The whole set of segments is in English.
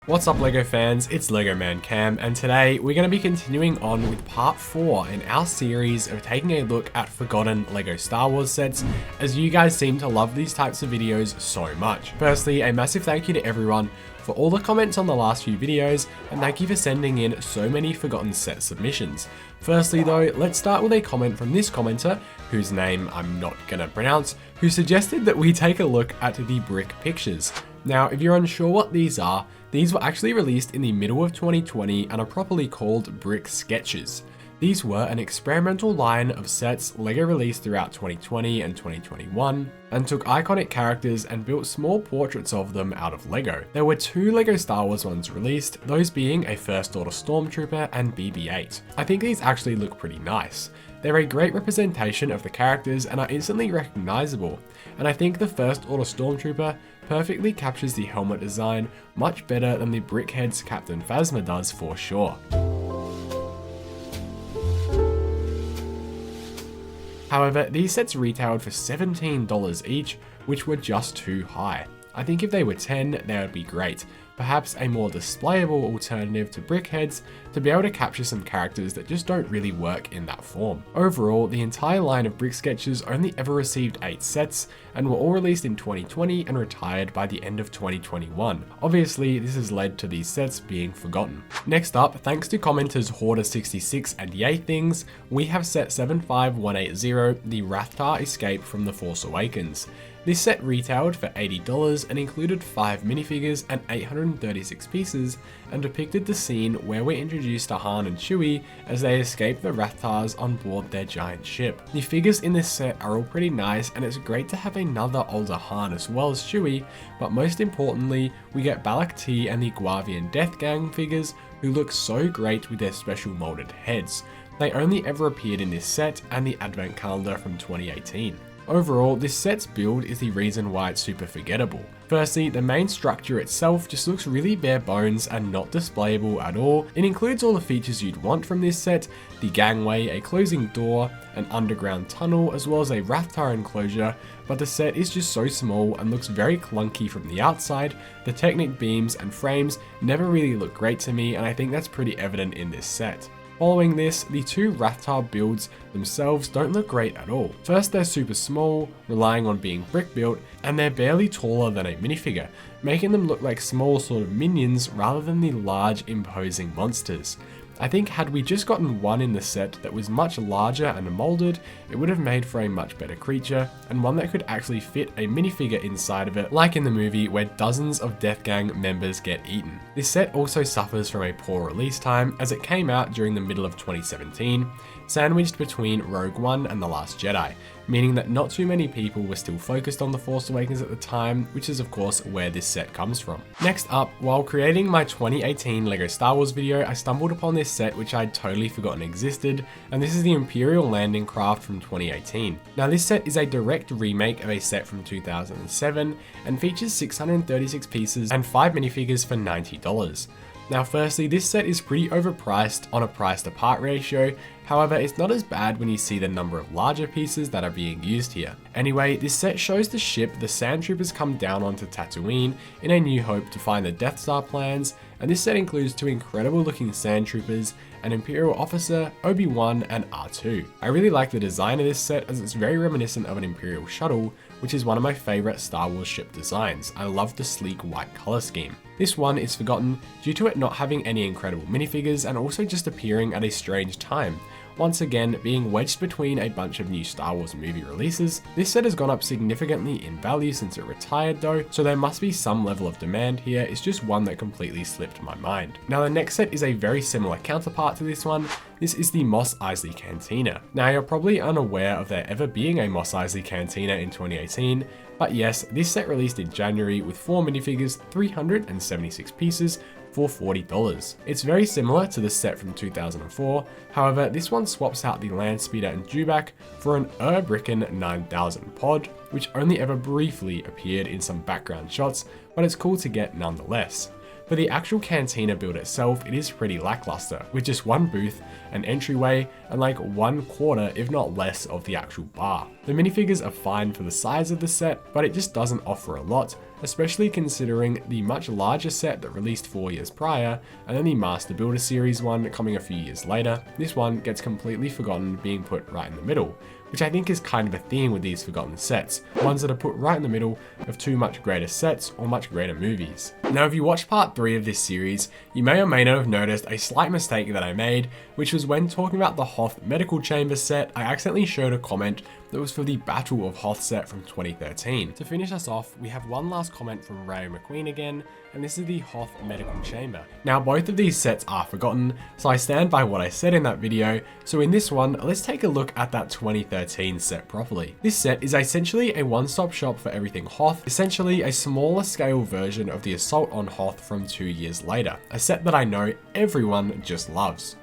What's up LEGO fans, it's LEGO Man Cam, and today we're going to be continuing on with part 4 in our series of taking a look at forgotten LEGO Star Wars sets, as you guys seem to love these types of videos so much. Firstly, a massive thank you to everyone for all the comments on the last few videos, and thank you for sending in so many forgotten set submissions. Firstly though, let's start with a comment from this commenter, whose name I'm not gonna pronounce, who suggested that we take a look at the brick pictures. Now, if you're unsure what these are, these were actually released in the middle of 2020 and are properly called brick sketches. These were an experimental line of sets LEGO released throughout 2020 and 2021 and took iconic characters and built small portraits of them out of LEGO. There were 2 LEGO Star Wars ones released, those being a First Order Stormtrooper and BB-8. I think these actually look pretty nice. They're a great representation of the characters and are instantly recognizable, and I think the First Order Stormtrooper perfectly captures the helmet design much better than the Brickhead's Captain Phasma does for sure. However, these sets retailed for $17 each, which were just too high. I think if they were 10, they would be great. Perhaps a more displayable alternative to Brickheads to be able to capture some characters that just don't really work in that form. Overall, the entire line of brick sketches only ever received 8 sets and were all released in 2020 and retired by the end of 2021. Obviously, this has led to these sets being forgotten. Next up, thanks to commenters Hoarder66 and Yay Things, we have set 75180, the Rathtar Escape from The Force Awakens. This set retailed for $80 and included 5 minifigures and 836 pieces, and depicted the scene where we're introduced to Han and Chewie as they escape the Rathars on board their giant ship. The figures in this set are all pretty nice, and it's great to have another older Han as well as Chewie, but most importantly, we get Balak T and the Guavian Death Gang figures, who look so great with their special molded heads. They only ever appeared in this set and the advent calendar from 2018. Overall, this set's build is the reason why it's super forgettable. Firstly, the main structure itself just looks really bare bones and not displayable at all. It includes all the features you'd want from this set: the gangway, a closing door, an underground tunnel, as well as a Rathtar enclosure, but the set is just so small and looks very clunky from the outside. The Technic beams and frames never really look great to me, and I think that's pretty evident in this set. Following this, the 2 Rathtar builds themselves don't look great at all. First, they're super small, relying on being brick built, and they're barely taller than a minifigure, making them look like small sort of minions rather than the large imposing monsters. I think had we just gotten one in the set that was much larger and molded, it would have made for a much better creature, and one that could actually fit a minifigure inside of it, like in the movie where dozens of Death Gang members get eaten. This set also suffers from a poor release time, as it came out during the middle of 2017, sandwiched between Rogue One and The Last Jedi, meaning that not too many people were still focused on The Force Awakens at the time, which is of course where this set comes from. Next up, while creating my 2018 LEGO Star Wars video, I stumbled upon this set which I'd totally forgotten existed, and this is the Imperial Landing Craft from 2018. Now this set is a direct remake of a set from 2007 and features 636 pieces and 5 minifigures for $90. Now firstly, this set is pretty overpriced on a price to part ratio, however it's not as bad when you see the number of larger pieces that are being used here. Anyway, this set shows the ship the Sandtroopers come down onto Tatooine in A New Hope to find the Death Star plans, and this set includes 2 incredible looking Sandtroopers, an Imperial officer, Obi-Wan, and R2. I really like the design of this set as it's very reminiscent of an Imperial shuttle, which is one of my favorite Star Wars ship designs. I love the sleek white color scheme. This one is forgotten due to it not having any incredible minifigures and also just appearing at a strange time, once again being wedged between a bunch of new Star Wars movie releases. This set has gone up significantly in value since it retired though, so there must be some level of demand here. It's just one that completely slipped my mind. Now the next set is a very similar counterpart to this one. This is the Mos Eisley Cantina. Now you're probably unaware of there ever being a Mos Eisley Cantina in 2018, but yes, this set released in January with 4 minifigures, 376 pieces, for $40. It's very similar to the set from 2004, however this one swaps out the Landspeeder and Dewback for an Urbricken 9000 pod, which only ever briefly appeared in some background shots, but it's cool to get nonetheless. For the actual Cantina build itself, it is pretty lackluster, with just one booth, an entryway, and like 1/4 if not less of the actual bar. The minifigures are fine for the size of the set, but it just doesn't offer a lot, especially considering the much larger set that released 4 years prior, and then the Master Builder Series one coming a few years later. This one gets completely forgotten, being put right in the middle, which I think is kind of a theme with these forgotten sets, ones that are put right in the middle of two much greater sets or much greater movies. Now, if you watched part 3 of this series, you may or may not have noticed a slight mistake that I made, which was when talking about the Hoth medical chamber set, I accidentally showed a comment that was for the Battle of Hoth set from 2013. To finish us off, we have one last comment from Ray McQueen again, and this is the Hoth medical chamber. Now, both of these sets are forgotten, so I stand by what I said in that video. So in this one, let's take a look at that 2013 set properly. This set is essentially a one-stop shop for everything Hoth, essentially a smaller scale version of the Assault on Hoth from 2 years later, a set that I know everyone just loves.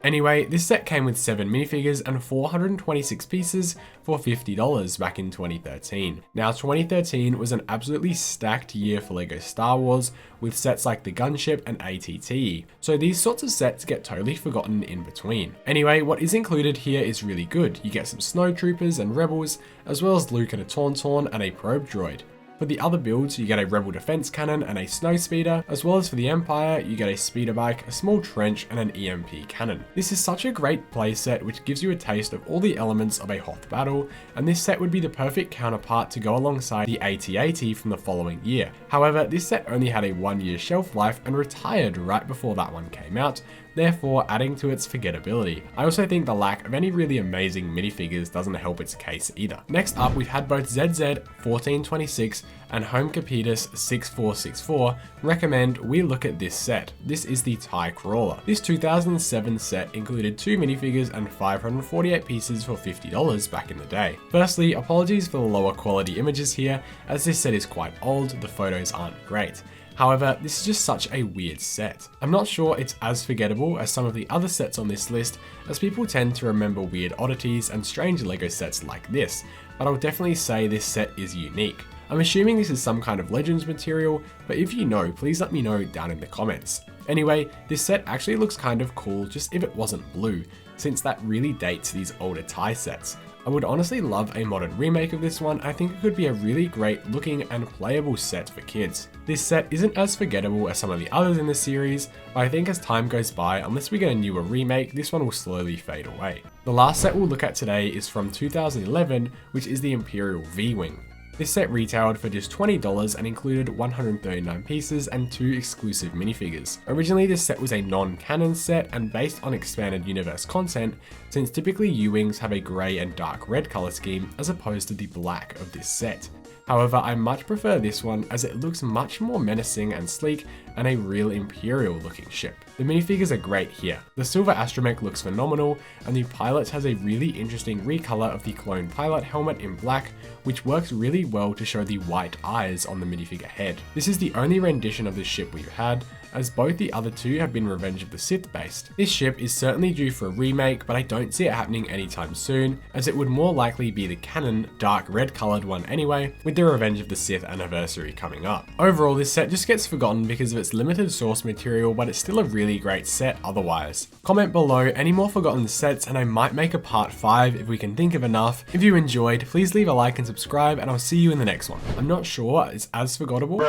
Anyway, this set came with 7 minifigures and 426 pieces for $50 back in 2013. Now, 2013 was an absolutely stacked year for LEGO Star Wars, with sets like the Gunship and ATTE, so these sorts of sets get totally forgotten in between. Anyway, what is included here is really good. You get some Snowtroopers and Rebels, as well as Luke and a Tauntaun and a Probe Droid. For the other builds, you get a Rebel Defense Cannon and a Snow Speeder, as well as for the Empire, you get a Speeder Bike, a small trench, and an EMP cannon. This is such a great playset which gives you a taste of all the elements of a Hoth battle, and this set would be the perfect counterpart to go alongside the AT-AT from the following year. However, this set only had a 1-year shelf life and retired right before that one came out, therefore adding to its forgettability. I also think the lack of any really amazing minifigures doesn't help its case either. Next up, we've had both ZZ 1426 and Home Capetus 6464 recommend we look at this set. This is the TIE Crawler. This 2007 set included 2 minifigures and 548 pieces for $50 back in the day. Firstly, apologies for the lower quality images here, as this set is quite old, the photos aren't great. However, this is just such a weird set. I'm not sure it's as forgettable as some of the other sets on this list, as people tend to remember weird oddities and strange LEGO sets like this, but I'll definitely say this set is unique. I'm assuming this is some kind of Legends material, but if you know, please let me know down in the comments. Anyway, this set actually looks kind of cool just if it wasn't blue, since that really dates these older TIE sets. I would honestly love a modern remake of this one. I think it could be a really great looking and playable set for kids. This set isn't as forgettable as some of the others in the series, but I think as time goes by, unless we get a newer remake, this one will slowly fade away. The last set we'll look at today is from 2011, which is the Imperial V-wing. This set retailed for just $20 and included 139 pieces and 2 exclusive minifigures. Originally, this set was a non-canon set and based on expanded universe content, since typically U-wings have a grey and dark red colour scheme as opposed to the black of this set. However, I much prefer this one as it looks much more menacing and sleek and a real Imperial looking ship. The minifigures are great here. The silver astromech looks phenomenal, and the pilot has a really interesting recolor of the clone pilot helmet in black, which works really well to show the white eyes on the minifigure head. This is the only rendition of this ship we've had, as both the other two have been Revenge of the Sith based. This ship is certainly due for a remake, but I don't see it happening anytime soon, as it would more likely be the canon dark red coloured one anyway, with the Revenge of the Sith anniversary coming up. Overall, this set just gets forgotten because of its limited source material, but it's still a really great set otherwise. Comment below any more forgotten sets and I might make a part 5 if we can think of enough. If you enjoyed, please leave a like and subscribe, and I'll see you in the next one. I'm not sure it's as forgettable